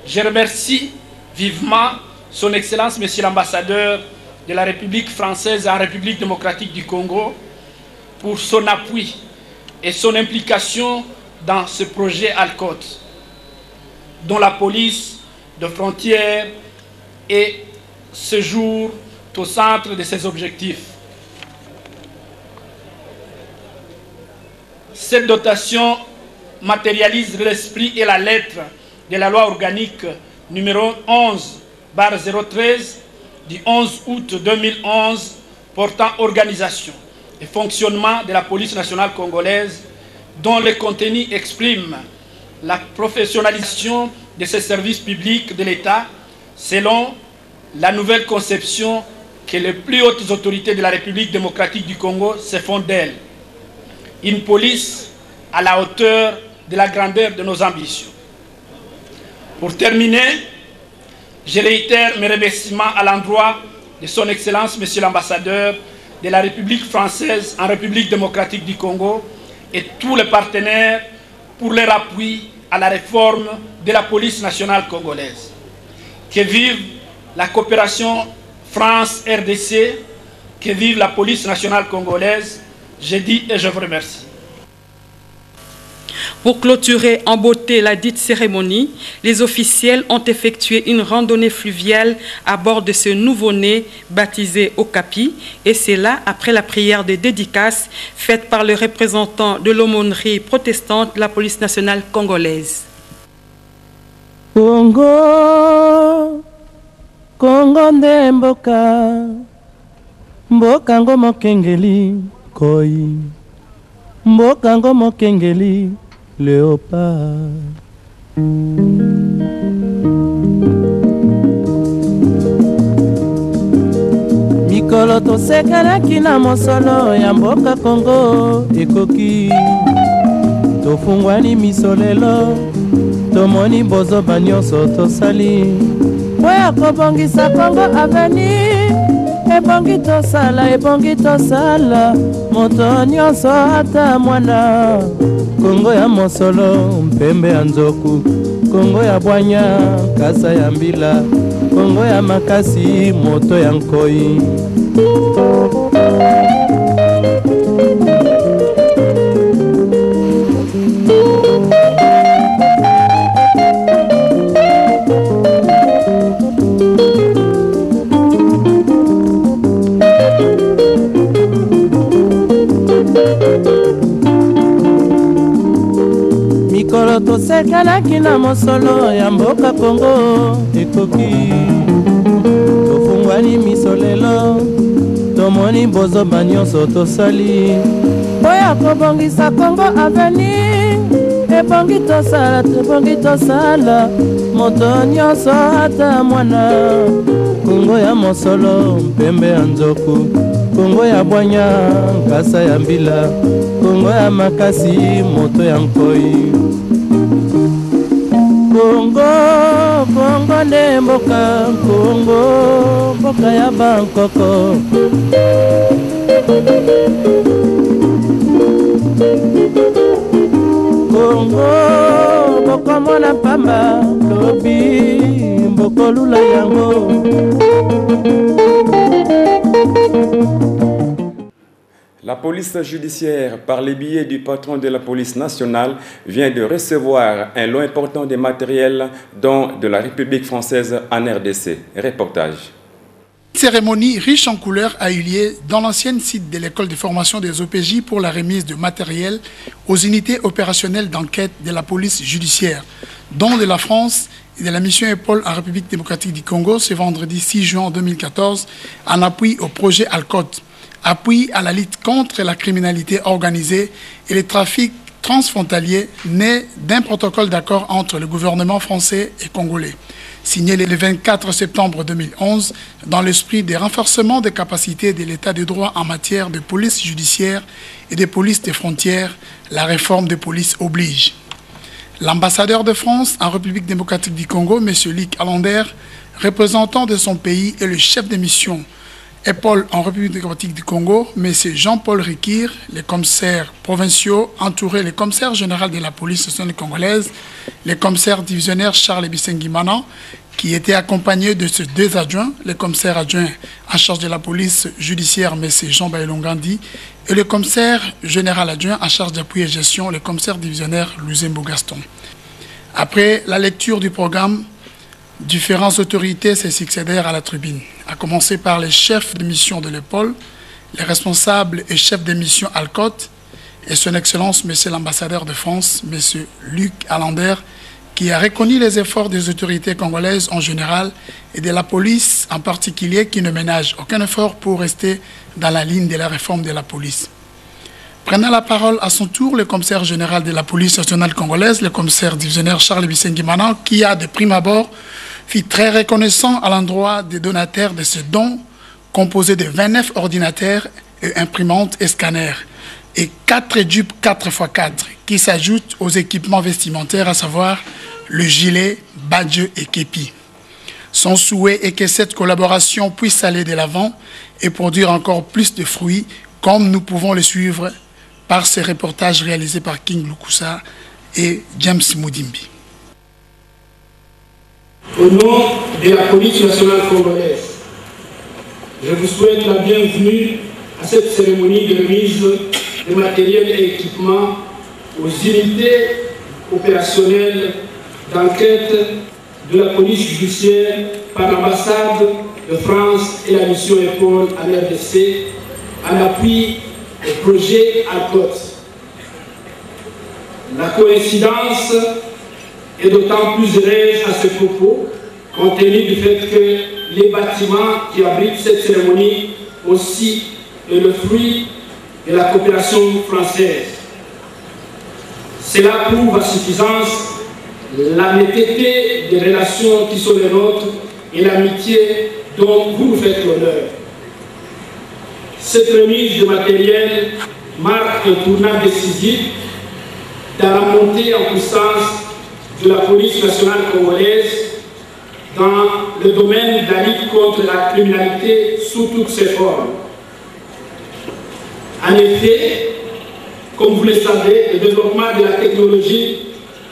Je remercie vivement son Excellence, Monsieur l'ambassadeur de la République française en République démocratique du Congo, pour son appui et son implication dans ce projet ALCOT, dont la police de frontières est ce jour au centre de ses objectifs. Cette dotation matérialise l'esprit et la lettre de la loi organique numéro 11/013 du 11 août 2011 portant organisation et fonctionnement de la police nationale congolaise, dont le contenu exprime la professionnalisation de ces services publics de l'État selon la nouvelle conception que les plus hautes autorités de la République démocratique du Congo se font d'elle. Une police à la hauteur de la grandeur de nos ambitions. Pour terminer, je réitère mes remerciements à l'endroit de son Excellence, Monsieur l'ambassadeur de la République française en République démocratique du Congo et tous les partenaires pour leur appui à la réforme de la police nationale congolaise. Que vive la coopération France-RDC, que vive la police nationale congolaise. Je dis et je vous remercie. Pour clôturer en beauté la dite cérémonie, les officiels ont effectué une randonnée fluviale à bord de ce nouveau-né baptisé Okapi, et c'est là après la prière de dédicace faite par le représentant de l'aumônerie protestante de la police nationale congolaise. Congo, Congo nde mboka, mboka ngo mokengeli koi, mboka ngo mokengeli léopard. Mikolo tosekelaki na mosolo ya mboka Congo ekoki, tofungwani misolelo tomoni bozoba nyonso tosali po ya kobongisa Congo aveni. Ebongi tosala moto nyonso ata mwana. Congo ya mosolo mpembe ya nzoku, Congo ya bwanya kasa ya mbila, Congo ya makasi moto ya nkoi. Mikolo tosekelaki na mosolo ya mboka Congo ekoki, tofungwani misolelo tomoni bozoba nyonso tosali po ya kobongisa Congo aveni. Ebongi tosala moto nyonso ata mwana. Congo ya mosolo mpembe ya nzoku, Congo ya bwanya nkasa ya mbila, Congo ya makasi moto ya nkoi. Congo nde mboka, Congo mboka ya bankoko. Congo mboka mona pamba lobi mboko lula yango. La police judiciaire, par les billets du patron de la police nationale, vient de recevoir un lot important de matériel dont de la République française en RDC. Reportage. Une cérémonie riche en couleurs a eu lieu dans l'ancienne site de l'école de formation des OPJ pour la remise de matériel aux unités opérationnelles d'enquête de la police judiciaire, dont de la France et de la mission EPOL en République démocratique du Congo ce vendredi 6 juin 2014 en appui au projet ALCOT, appui à la lutte contre la criminalité organisée et le trafic transfrontalier né d'un protocole d'accord entre le gouvernement français et congolais, signé le 24 septembre 2011 dans l'esprit des renforcements des capacités de l'État de droit en matière de police judiciaire et de police des frontières. La réforme de police oblige. L'ambassadeur de France en République démocratique du Congo, M. Luc Allander, représentant de son pays et le chef de mission EPOL en République démocratique du Congo, M. Jean-Paul Rikir, les commissaires provinciaux, entourés les commissaires généraux de la police nationale congolaise, les commissaires divisionnaires Charles Bissengi-Manan, qui étaient accompagnés de ses 2 adjoints, les commissaires adjoints en charge de la police judiciaire, M. Jean Bailongandi, et le commissaire général adjoint en charge d'appui et gestion, le commissaire divisionnaire Luzembo Gaston. Après la lecture du programme, différentes autorités se succédèrent à la tribune, à commencer par les chefs de mission de l'EPOL, les responsables et chefs de mission Alcott, et son Excellence, M. l'ambassadeur de France, M. Luc Allander, qui a reconnu les efforts des autorités congolaises en général et de la police en particulier, qui ne ménage aucun effort pour rester dans la ligne de la réforme de la police. Prenant la parole à son tour, le commissaire général de la police nationale congolaise, le commissaire divisionnaire Charles Bissengi-Manan, qui a de prime abord fit très reconnaissant à l'endroit des donataires de ce don, composé de 29 ordinateurs et imprimantes et scanners, et 4 dupes 4x4, qui s'ajoutent aux équipements vestimentaires, à savoir le gilet, badge et képi. Son souhait est que cette collaboration puisse aller de l'avant et produire encore plus de fruits, comme nous pouvons le suivre par ces reportages réalisés par King Lukusa et James Moudimbi. Au nom de la police nationale congolaise, je vous souhaite la bienvenue à cette cérémonie de remise de matériel et équipements aux unités opérationnelles d'enquête de la police judiciaire par l'ambassade de France et la mission EPOL en RDC en appui au projet Alcott. La coïncidence est d'autant plus heureuse à ce propos, compte tenu du fait que les bâtiments qui abritent cette cérémonie aussi est le fruit de la coopération française. Cela prouve à suffisance la netteté des relations qui sont les nôtres et l'amitié dont vous nous faites l'honneur. Cette remise de matériel marque un tournant décisif dans la montée en puissance de la police nationale congolaise dans le domaine de la lutte contre la criminalité sous toutes ses formes. En effet, comme vous le savez, le développement de la technologie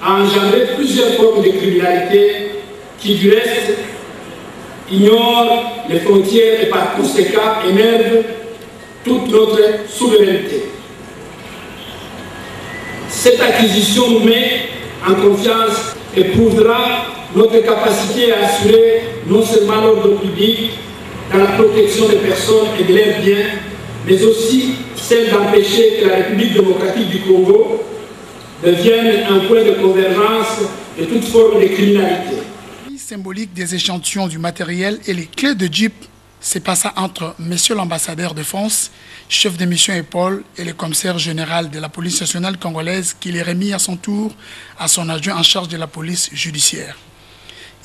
a engendré plusieurs formes de criminalité qui, du reste, ignorent les frontières et par conséquent énervent toute notre souveraineté. Cette acquisition nous met en confiance et prouvera notre capacité à assurer non seulement l'ordre public dans la protection des personnes et de leurs biens, mais aussi celle d'empêcher que la République démocratique du Congo devienne un point de convergence de toute forme de criminalité. Symbolique des échantillons du matériel et les clés de Jeep se passa entre M. l'ambassadeur de France, chef de mission EPOL, et le commissaire général de la police nationale congolaise, qui les remis à son tour à son adjoint en charge de la police judiciaire.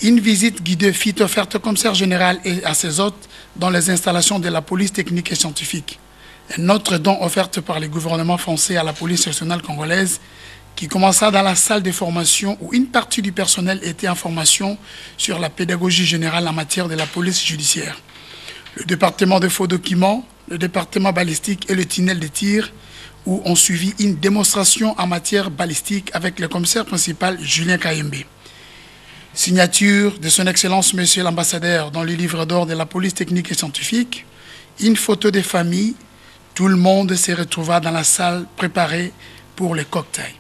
Une visite guidée fut offerte au commissaire général et à ses hôtes dans les installations de la police technique et scientifique. Un autre don offert par le gouvernement français à la police nationale congolaise, qui commença dans la salle de formation où une partie du personnel était en formation sur la pédagogie générale en matière de la police judiciaire. Le département de faux documents, le département balistique et le tunnel de tir, où on suivit une démonstration en matière balistique avec le commissaire principal Julien Kayembe. Signature de son Excellence Monsieur l'ambassadeur dans le livre d'or de la police technique et scientifique, une photo des familles, tout le monde se retrouva dans la salle préparée pour le cocktail.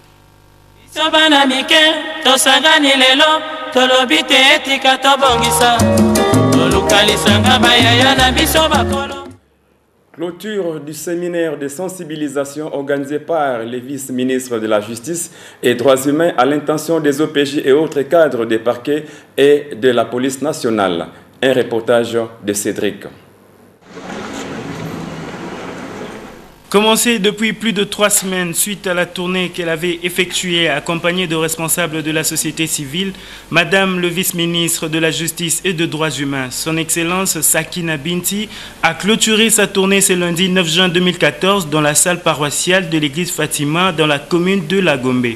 Clôture du séminaire de sensibilisation organisé par les vice-ministres de la Justice et Droits humains à l'intention des OPJ et autres cadres des parquets et de la police nationale. Un reportage de Cédric. Commencée depuis plus de 3 semaines suite à la tournée qu'elle avait effectuée accompagnée de responsables de la société civile, Madame le vice-ministre de la Justice et de Droits humains, son Excellence Sakina Binti, a clôturé sa tournée ce lundi 9 juin 2014 dans la salle paroissiale de l'église Fatima dans la commune de La Gombe.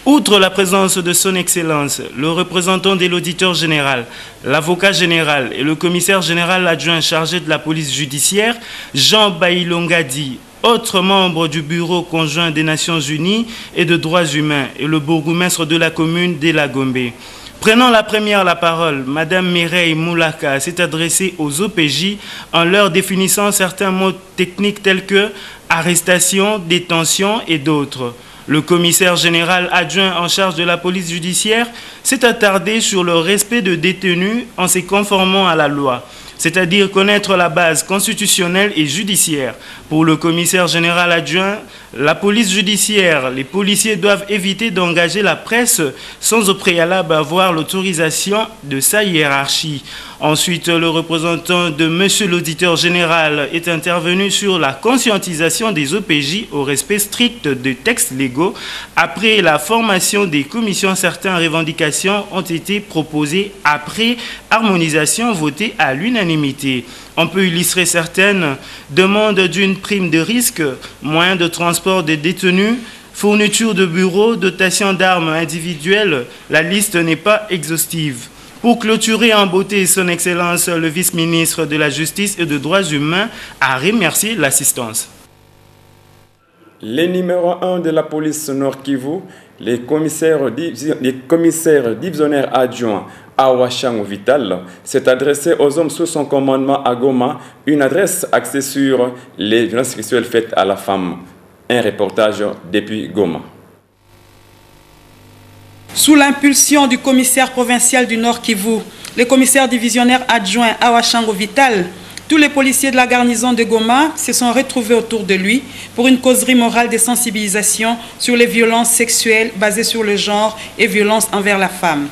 Outre la présence de son Excellence, le représentant de l'auditeur général, l'avocat général et le commissaire général adjoint chargé de la police judiciaire, Jean Bailongadi, autre membre du bureau conjoint des Nations Unies et de droits humains et le bourgmestre de la commune d'Elagombe. Prenant la parole, Madame Mireille Moulaka s'est adressée aux OPJ en leur définissant certains mots techniques tels que arrestation, détention et d'autres. Le commissaire général adjoint en charge de la police judiciaire s'est attardé sur le respect de détenus en se conformant à la loi, c'est-à-dire connaître la base constitutionnelle et judiciaire. Pour le commissaire général adjoint, la police judiciaire, les policiers doivent éviter d'engager la presse sans au préalable avoir l'autorisation de sa hiérarchie. Ensuite, le représentant de Monsieur l'auditeur général est intervenu sur la conscientisation des OPJ au respect strict des textes légaux. Après la formation des commissions, certaines revendications ont été proposées après harmonisation votée à l'unanimité. On peut illustrer certaines demandes d'une prime de risque, moyens de transport des détenus, fourniture de bureaux, dotation d'armes individuelles. La liste n'est pas exhaustive. Pour clôturer en beauté, son Excellence, le vice-ministre de la Justice et des Droits humains a remercié l'assistance. Les numéros 1 de la police Nord Kivu, les commissaires divisionnaires adjoints Awa Chango Vital s'est adressé aux hommes sous son commandement à Goma, une adresse axée sur les violences sexuelles faites à la femme. Un reportage depuis Goma. Sous l'impulsion du commissaire provincial du Nord Kivu, le commissaire divisionnaire adjoint Awa Chango Vital, tous les policiers de la garnison de Goma se sont retrouvés autour de lui pour une causerie morale de sensibilisation sur les violences sexuelles basées sur le genre et violences envers la femme.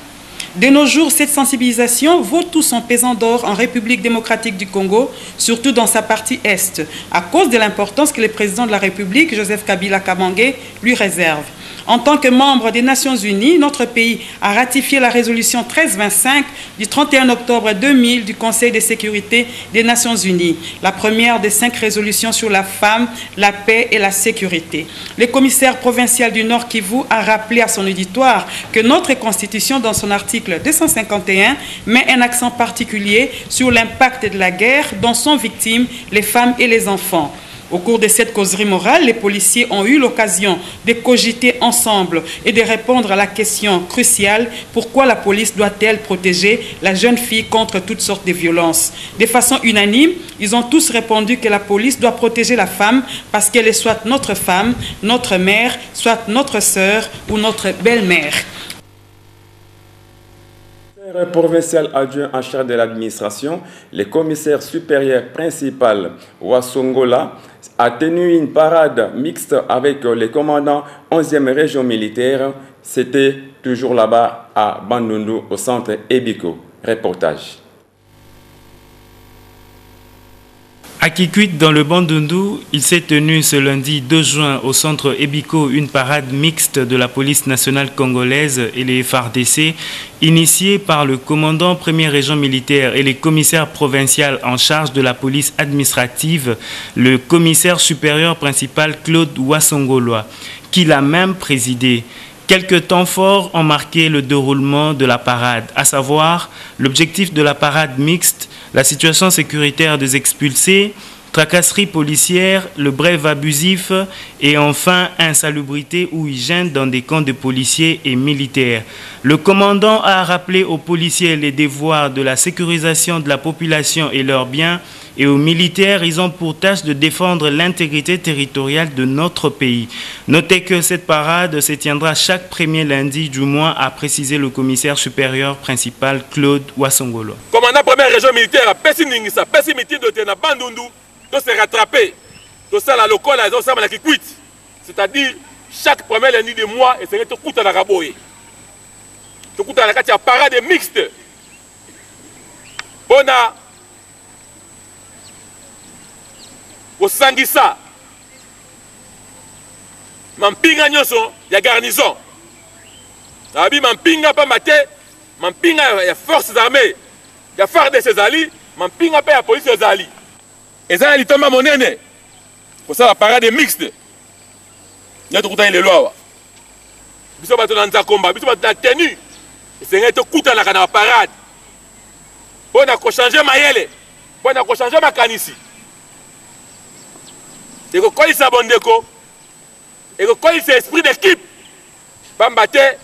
De nos jours, cette sensibilisation vaut tout son pesant d'or en République démocratique du Congo, surtout dans sa partie Est, à cause de l'importance que le président de la République, Joseph Kabila Kabange, lui réserve. En tant que membre des Nations Unies, notre pays a ratifié la résolution 1325 du 31 octobre 2000 du Conseil de sécurité des Nations Unies, la première des 5 résolutions sur la femme, la paix et la sécurité. Le commissaire provincial du Nord Kivu a rappelé à son auditoire que notre Constitution, dans son article 251, met un accent particulier sur l'impact de la guerre dont sont victimes les femmes et les enfants. Au cours de cette causerie morale, les policiers ont eu l'occasion de cogiter ensemble et de répondre à la question cruciale: pourquoi la police doit-elle protéger la jeune fille contre toutes sortes de violences? De façon unanime, ils ont tous répondu que la police doit protéger la femme parce qu'elle est soit notre femme, notre mère, soit notre sœur ou notre belle-mère. Le provincial adjoint en charge de l'administration, le commissaire supérieur principal Wasongola a tenu une parade mixte avec les commandants 11e région militaire. C'était toujours là-bas à Bandundu, au centre Ebiko. Reportage. À Kikwit, dans le Bandundu, il s'est tenu ce lundi 2 juin au centre Ebiko une parade mixte de la police nationale congolaise et les FARDC, initiée par le commandant 1er région militaire et les commissaires provinciaux en charge de la police administrative, le commissaire supérieur principal Claude Wasongoloa, qui l'a même présidé. Quelques temps forts ont marqué le déroulement de la parade, à savoir l'objectif de la parade mixte, la situation sécuritaire des expulsés, tracasseries policières, le bref abusif et enfin insalubrité ou hygiène dans des camps de policiers et militaires. Le commandant a rappelé aux policiers les devoirs de la sécurisation de la population et leurs biens, et aux militaires, ils ont pour tâche de défendre l'intégrité territoriale de notre pays. Notez que cette parade se tiendra chaque premier lundi du mois, a précisé le commissaire supérieur principal Claude Wasongolo. Commandant première région militaire a pessimité de na Bandundu, de se rattraper, de ça la locale, de ça la Kikwit. C'est-à-dire chaque premier lundi du mois, et c'est tout à la raboye. Tout à la parade mixte. Bona Osangisa mampinga nyoso ya garnison abi mampinga pa mate mampinga ya forces armées ya FARDC ezali mampinga pa ya police ezali ezali litoma monene pour ça la parade mixte ya tukutana lelo awa biso bato na nzakomba biso bato na tenue esengeli tokutanaka na parade mpo na kochange mayele mpo na kochange makanisi ekokolisa bondeko ekokolisa esprit d'équipe pamba te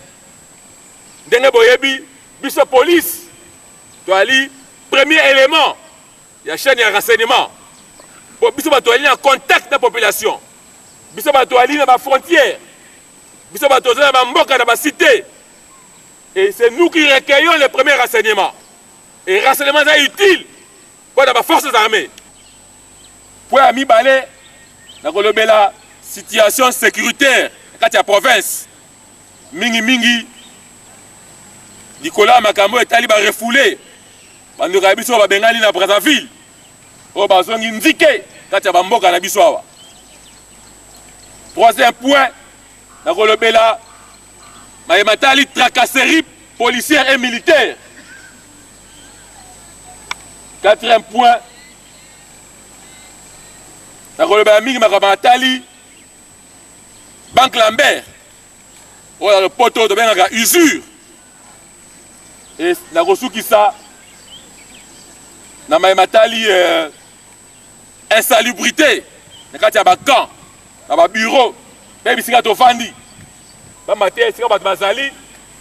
ndenge boyebi biso police toali premier élément ya chaîne ya renseignement po biso bato ali en contact na population biso bato ali na bafrontière biso bato oza na bamboka na bacité et c'est nous qui recueillons les premiers renseignements et renseignements eza utile mpo na baforces armées po ya mibale na kolobela situation sécuritaire kati ya province mingi likolo ya makambo etali barefoule bandeko ya biso babengani na Brazzaville oyo bazongi nzike kati ya bamboka na biso awa. Troisième point na kolobela mayematali tracasserie policière et militaire. Quatrième point na kolobela mingi makamatali Banque Lambert oyo le poto tobengaka usure et na kosukisa na mayematali insalubrité na kati ya bakamp na babureau mpe bisika tofandi bamba te esika bato bazali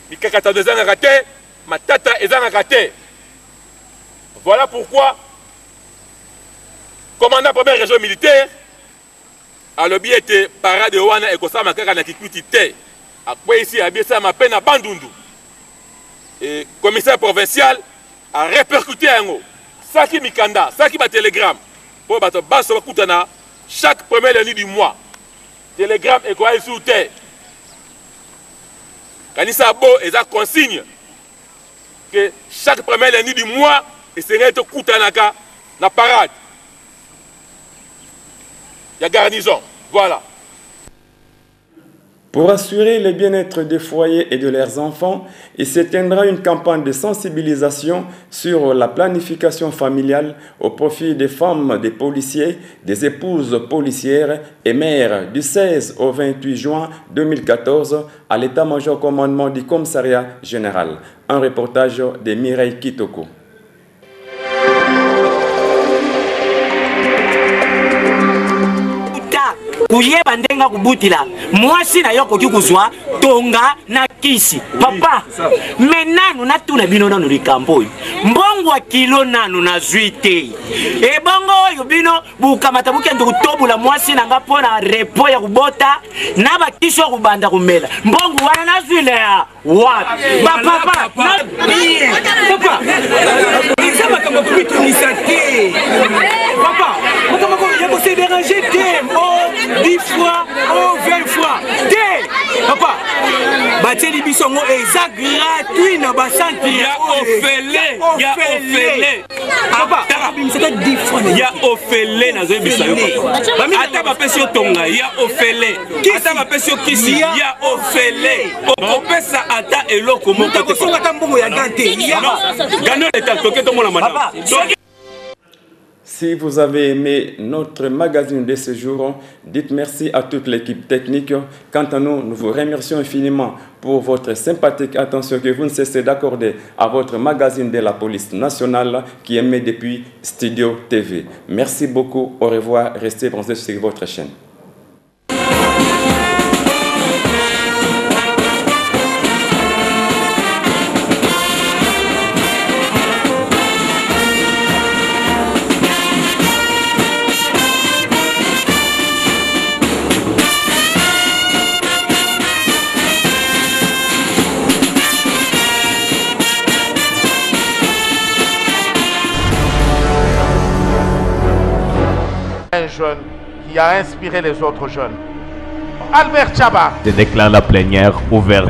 mikakatano ezangaka te matata ezangaka te. Voilà pourquoi commandant première région militaire alobi ete parade wana ekosama kaka na Kikwiti te akwesi abiesama mpe na Bandundu et commissaire provincial a répercuté yango saki mikanda saki batelegramme po bato baso bakutana chaque premier lundi du mois telegramme ekoyali sur terre kanisa bo eza consigne que chaque premier lundi du mois esengeli tokutanaka na parade ya garnison. Voilà. Pour assurer le bien-être des foyers et de leurs enfants, il se tiendra une campagne de sensibilisation sur la planification familiale au profit des femmes, des policiers, des épouses policières et mères du 16 au 28 juin 2014 à l'état-major commandement du commissariat général. Un reportage de Mireille Kitoko. Kuyeba ndenga kubutila mwasi na yoko kikuzwa tonga na kisi papa menanu natuna bino nanu likambo mbongo wa kilo nanu na zuite e bongo oyo bino bukamata buke ndukutobula mwasi na ngapo na repo ya kubota na bakisho kubanda kumela mbongo wana na zuile ya wapi papa papa nisema kama kubitu nisate papa kama kwa yako se déranger te 10 fois ou 20 fois. Papa, Bateli Bisongo est gratuit dans le centre. Il y a offélé. Il y a offélé. Papa, c'est 10 fois. Il y a offélé dans le Bisongo. Ata bapesi tonga, il y a offélé. Ata bapesi kisi, il y a offélé. On peut ça ata eloko moko. Gano est à toquer tout le monde maintenant. Si vous avez aimé notre magazine de ce jour, dites merci à toute l'équipe technique. Quant à nous, nous vous remercions infiniment pour votre sympathique attention que vous ne cessez d'accorder à votre magazine de la police nationale qui émet depuis Studio TV. Merci beaucoup, au revoir, restez branchés sur votre chaîne. Un jeune qui a inspiré les autres jeunes. Albert Chaba. Je déclare la plénière ouverte.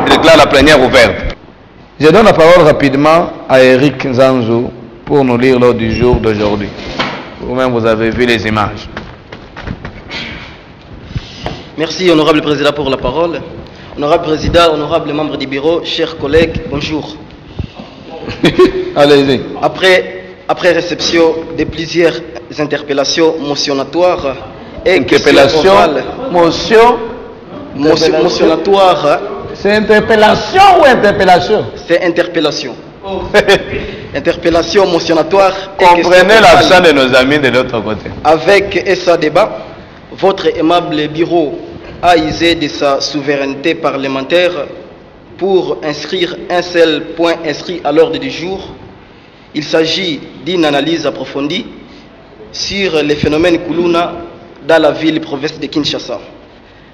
Je déclare la plénière ouverte. Je donne la parole rapidement à Eric Nzanzou pour nous lire l'ordre du jour d'aujourd'hui. Vous-même, vous avez vu les images. Merci, honorable président, pour la parole. Honorable Président, honorables membres du bureau, chers collègues, bonjour. Allez-y. Après réception de plusieurs interpellations motionnatoires et interpellation, motionnatoire. C'est interpellation ou interpellation? C'est interpellation. Interpellation motionnatoire. Comprenez l'accent de nos amis de l'autre côté. Avec SA débat, votre aimable bureau a usé de sa souveraineté parlementaire pour inscrire un seul point inscrit à l'ordre du jour. Il s'agit d'une analyse approfondie sur les phénomènes Kuluna dans la ville-province de Kinshasa,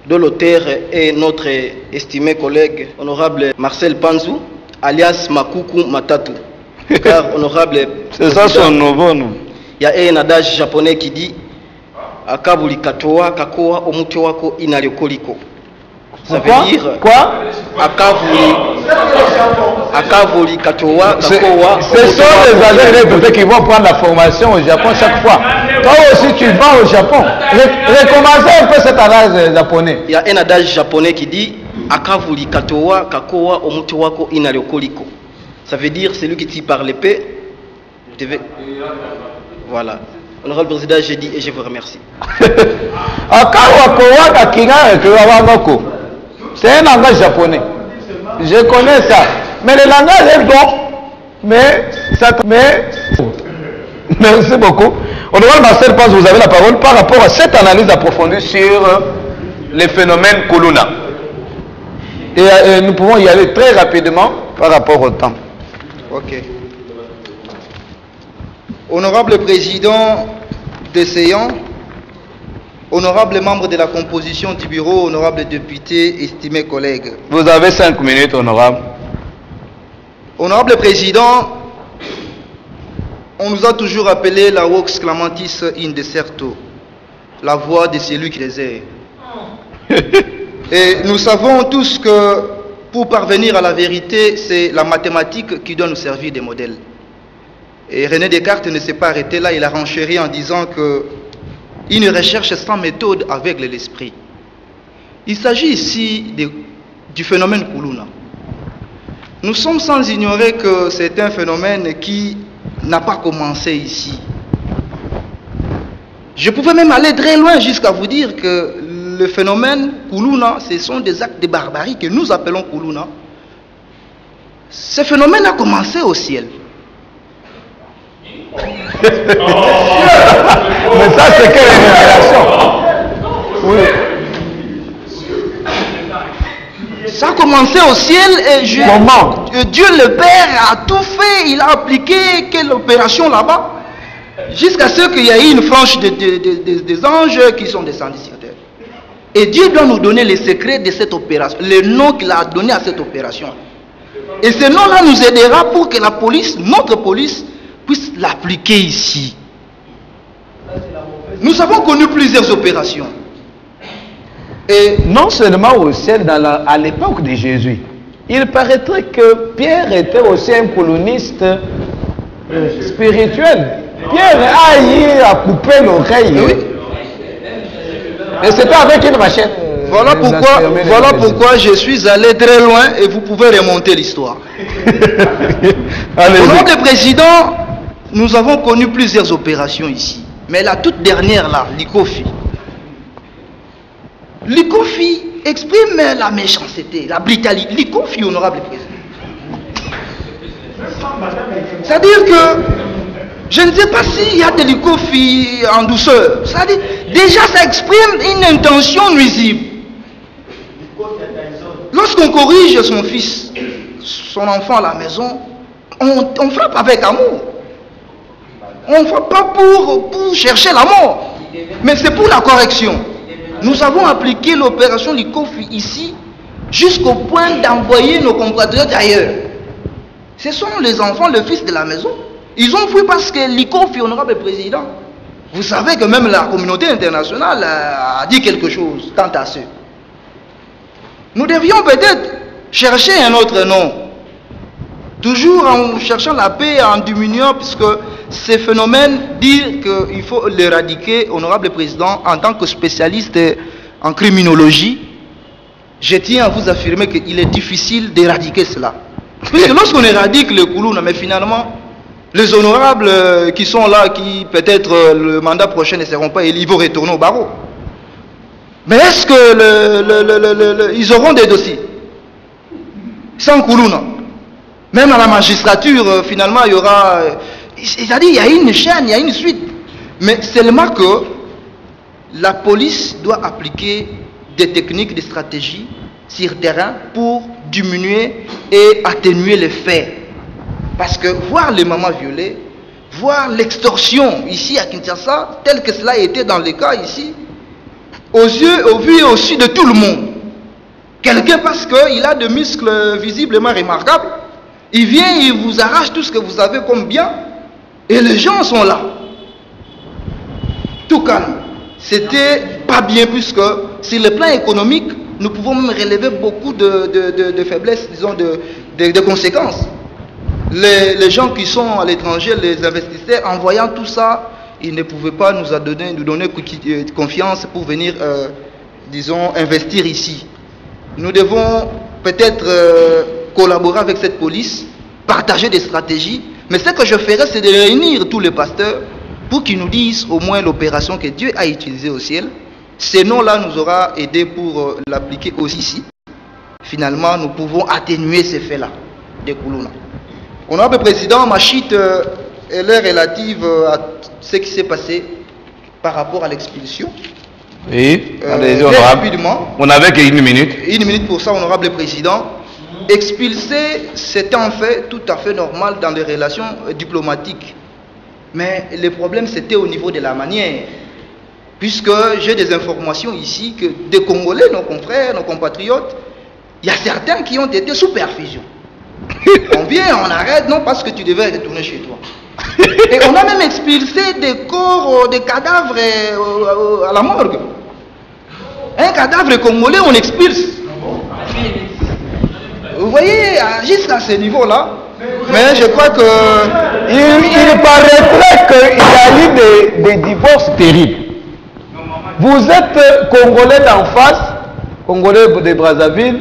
dont l'auteur est notre estimé collègue honorable Marcel Panzou, alias Makuku Matatu. Car honorable, c'est ça son nouveau nom. Il y a un adage japonais qui dit Akabuli katoa kakoa omuti wako inaliokoliko. Ça veut dire quoi? Akavoli katoa kakoa. Ce sont les Algériens qui vont prendre la formation au Japon chaque fois. Toi aussi tu vas au Japon. Recommencez un peu cet adage japonais. Il y a un adage japonais qui dit Akavoli katoa kakoa omuti wako inaliokoliko. Ça veut dire celui qui tire par l'épée. Voilà. Honorable Président, j'ai dit et je vous remercie. C'est un langage japonais. Je connais ça. Mais le langage est bon. Mais merci beaucoup. Honorable Marcel Paz, vous avez la parole par rapport à cette analyse approfondie sur les phénomènes Kuluna. Et nous pouvons y aller très rapidement par rapport au temps. Ok. Honorable Président des séances, honorables membres de la composition du bureau, honorables députés, estimés collègues. Vous avez 5 minutes, honorable. Honorable Président, on nous a toujours appelé la Vox Clamantis in Deserto, la voix de celui qui les est. Et nous savons tous que pour parvenir à la vérité, c'est la mathématique qui doit nous servir de modèle. Et René Descartes ne s'est pas arrêté là, il a renchéri en disant que une recherche sans méthode aveugle l'esprit. Il s'agit ici du phénomène Kuluna. Nous sommes sans ignorer que c'est un phénomène qui n'a pas commencé ici. Je pouvais même aller très loin jusqu'à vous dire que le phénomène Kuluna, ce sont des actes de barbarie que nous appelons Kuluna. Ce phénomène a commencé au ciel. Mais ça, c'est quelle révélation? Oui. Ça a commencé au ciel et Dieu le Père a tout fait. Il a appliqué quelle opération là-bas jusqu'à ce qu'il y ait une frange des anges qui sont descendus sur terre. Et Dieu doit nous donner les secrets de cette opération, le nom qu'il a donné à cette opération. Et ce nom-là nous aidera pour que la police, notre police, puisse l'appliquer ici. Nous avons connu plusieurs opérations. Et non seulement au ciel, à l'époque de Jésus, il paraîtrait que Pierre était aussi un coloniste spirituel. Pierre a coupé l'oreille. Oui. Et c'était avec une machine. Voilà pourquoi je suis allé très loin et vous pouvez remonter l'histoire. Au nom du président, nous avons connu plusieurs opérations ici. Mais la toute dernière là, l'ICOFI. L'ICOFI exprime la méchanceté, la brutalité. L'ICOFI, honorable président. C'est-à-dire que je ne sais pas s'il y a de l'ICOFI en douceur. C'est-à-dire, déjà ça exprime une intention nuisible. Lorsqu'on corrige son fils, son enfant à la maison, on frappe avec amour. On ne frappe pas pour chercher la mort, mais c'est pour la correction. Nous avons appliqué l'opération Likofi ici jusqu'au point d'envoyer nos compatriotes ailleurs. Ce sont les enfants, le fils de la maison. Ils ont fui parce que Likofi, honorable président, vous savez que même la communauté internationale a dit quelque chose quant à ce. Nous devions peut-être chercher un autre nom. Toujours en cherchant la paix, en diminuant, puisque ces phénomènes, dire qu'il faut l'éradiquer, honorable président, en tant que spécialiste en criminologie, je tiens à vous affirmer qu'il est difficile d'éradiquer cela. Puisque lorsqu'on éradique le Koulouna, mais finalement, les honorables qui sont là, qui peut-être le mandat prochain ne seront pas élus, ils vont retourner au barreau. Mais est-ce que ils auront des dossiers sans Koulouna? Même à la magistrature, finalement, il y aura... C'est-à-dire, il y a une chaîne, il y a une suite. Mais seulement que la police doit appliquer des techniques, des stratégies sur terrain pour diminuer et atténuer les faits. Parce que voir les mamans violées, voir l'extorsion ici à Kinshasa, tel que cela a été dans les cas ici, aux yeux, au vu et au su de tout le monde. Quelqu'un, parce qu'il a des muscles visiblement remarquables, il vient, il vous arrache tout ce que vous avez comme bien, et les gens sont là. Tout calme. C'était pas bien, puisque sur le plan économique, nous pouvons même relever beaucoup de faiblesses, disons, de conséquences. Les gens qui sont à l'étranger, les investisseurs, en voyant tout ça, ils ne pouvaient pas nous donner confiance pour venir, disons, investir ici. Nous devons peut-être collaborer avec cette police, partager des stratégies, mais ce que je ferai, c'est de réunir tous les pasteurs pour qu'ils nous disent au moins l'opération que Dieu a utilisée au ciel. Ce nom-là nous aura aidé pour l'appliquer aussi ici. Finalement, nous pouvons atténuer ces faits-là de Koulouna. Honorable Président, ma chute elle est relative à ce qui s'est passé par rapport à l'expulsion. Oui, rapidement. On n'avait qu'une minute. Une minute pour ça, Honorable Président. Expulser, c'était en fait tout à fait normal dans les relations diplomatiques. Mais le problème, c'était au niveau de la manière. Puisque j'ai des informations ici que des Congolais, nos confrères, nos compatriotes, il y a certains qui ont été sous perfusion. On vient, on arrête, non, parce que tu devais retourner chez toi. Et on a même expulsé des corps, des cadavres à la morgue. Un cadavre congolais, on expulse. Vous voyez, jusqu'à ce niveau-là, mais je crois que... Il paraîtrait qu'il y a eu des divorces terribles. Vous êtes Congolais d'en face, Congolais de Brazzaville,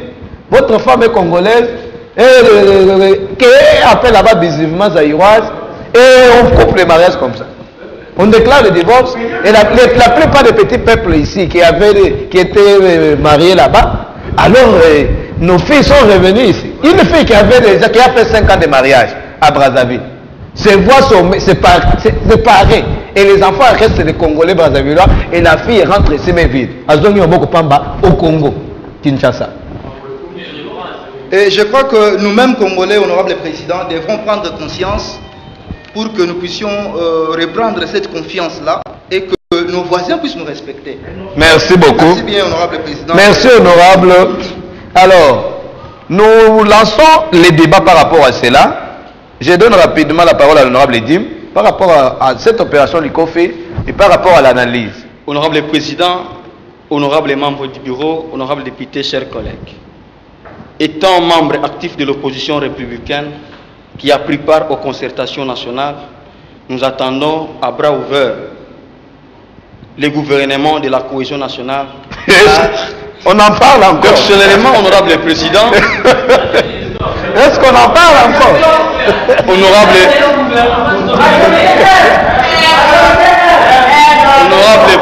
votre femme est congolaise, qui appelle là-bas bisivement zaïroise, et on coupe les mariages comme ça. On déclare le divorce, et la plupart des petits peuples ici qui étaient mariés là-bas, alors nos filles sont revenues ici. Une fille qui a fait 5 ans de mariage à Brazzaville, ses voix sont séparées, et les enfants restent des Congolais Brazzavillois, et la fille rentre ici mais vide. Au Congo, Kinshasa. Et je crois que nous-mêmes, Congolais, honorable président, devrons prendre conscience pour que nous puissions reprendre cette confiance-là et que nos voisins puissent nous respecter. Merci beaucoup. Merci bien, honorable président. Merci, honorable. Alors, nous lançons les débats par rapport à cela. Je donne rapidement la parole à l'honorable Edim par rapport à cette opération Likofi et par rapport à l'analyse. Honorable président, honorables membres du bureau, honorables députés, chers collègues. Étant membre actif de l'opposition républicaine qui a pris part aux concertations nationales, nous attendons à bras ouverts le gouvernement de la cohésion nationale. On en parle encore. Personnellement, honorable président. Est-ce qu'on en parle encore? Honorable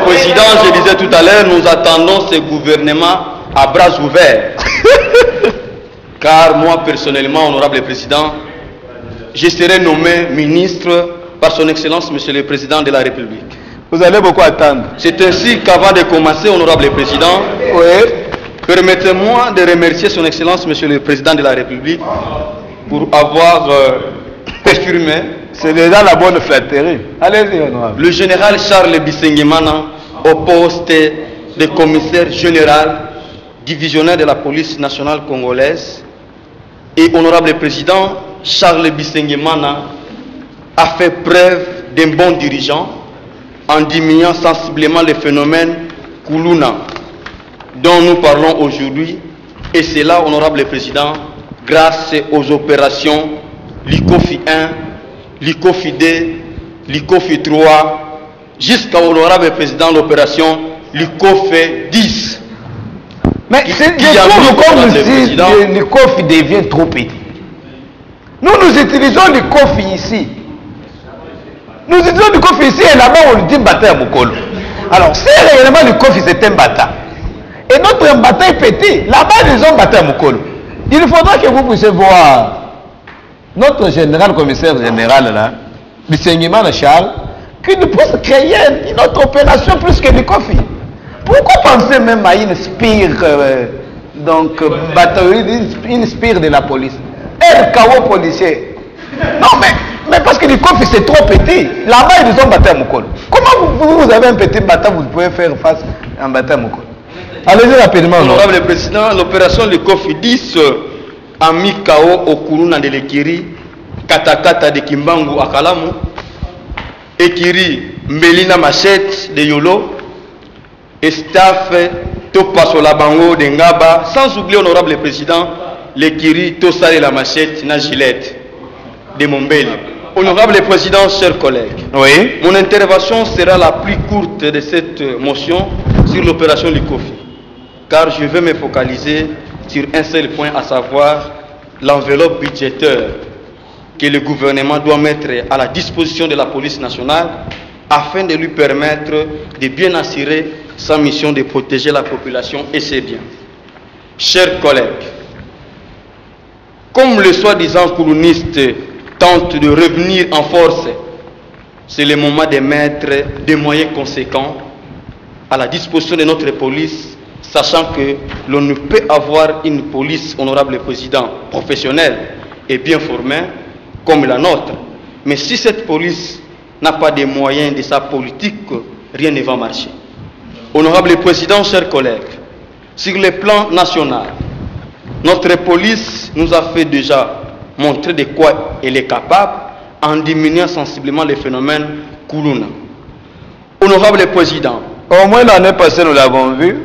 président, je disais tout à l'heure, nous attendons ce gouvernement à bras ouverts. Car moi, personnellement, honorable président, je serai nommé ministre par son Excellence, Monsieur le Président de la République. Vous allez beaucoup attendre. C'est ainsi qu'avant de commencer, honorable président, permettez-moi de remercier son Excellence, Monsieur le Président de la République, pour avoir confirmé. C'est déjà la bonne flatterie. Allez-y, honorable. Le général Charles Bissenguimana au poste de commissaire général divisionnaire de la police nationale congolaise. Et honorable président, Charles Bissenguimana a fait preuve d'un bon dirigeant en diminuant sensiblement le phénomène Koulouna dont nous parlons aujourd'hui. Et c'est là, honorable président, grâce aux opérations Likofi 1, Likofi 2, Likofi 3, jusqu'à honorable président l'opération Likofi 10. Mais je trouve comme si le COFI devient trop petit. Nous utilisons le COFI ici. Nous utilisons le COFI ici et là-bas on dit bata à Mokolo. Alors si réellement le COFI c'est un bata, et notre bata est petit, là-bas ils ont bata à Mokolo. Il faudra que vous puissiez voir notre général, commissaire général là, le Seigneur Charles, qui nous puisse créer une autre opération plus que le COFI. Pourquoi penser même à une spire, une spire de la police? RKO policier. Non mais parce que le COFI c'est trop petit. Là-bas ils ont battu à Mokolo. Comment vous avez un petit bâtard, vous pouvez faire face à un bâtard à Mokolo? Allez-y rapidement. Honorable Président, l'opération de COFI 10 a mis KO au Kuluna de l'Ekiri, Katakata de Kimbangu à Kalamu, Ekiri Melina Machette de Yolo, et staff Topa Solabango de Ngaba, sans oublier, honorable Président, l'Ekiri Tosale la Machette na Gillette de Mombele. Honorable Président, chers collègues, oui. Mon intervention sera la plus courte de cette motion sur l'opération du COFI, car je vais me focaliser sur un seul point, à savoir l'enveloppe budgétaire que le gouvernement doit mettre à la disposition de la police nationale afin de lui permettre de bien assurer sa mission de protéger la population et ses biens. Chers collègues, comme le soi-disant coloniste tente de revenir en force, c'est le moment de mettre des moyens conséquents à la disposition de notre police, sachant que l'on ne peut avoir une police, honorable président, professionnelle et bien formée comme la nôtre. Mais si cette police n'a pas de moyens de sa politique, rien ne va marcher. Honorable président, chers collègues, sur le plan national, notre police nous a fait déjà montrer de quoi elle est capable en diminuant sensiblement les phénomènes Kuluna. Honorable président, au moins l'année passée nous l'avons vu.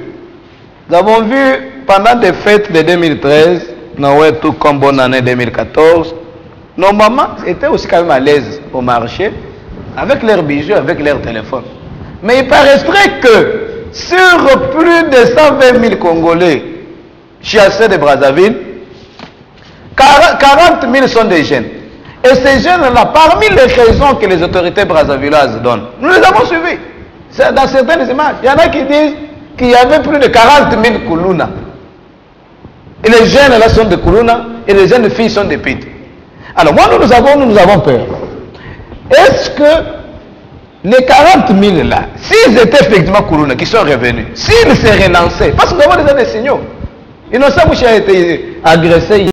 Nous avons vu pendant des fêtes de 2013, tout comme bonne année 2014, nos mamans étaient aussi quand même à l'aise au marché avec leurs bijoux, avec leurs téléphones. Mais il paraîtrait que sur plus de 120 000 Congolais chassés de Brazzaville, 40 000 sont des jeunes. Et ces jeunes-là, parmi les raisons que les autorités brazzavilloises donnent, nous les avons suivis. Dans certaines images, il y en a qui disent qu'il y avait plus de 40 000 Kuluna. Et les jeunes là sont des Kuluna et les jeunes filles sont des pites. Alors moi nous avons peur. Est-ce que les 40 000 là, s'ils étaient effectivement Kuluna, qui sont revenus, s'ils se relançaient, parce que nous avons déjà des signaux, Innocent Boucher a été agressé.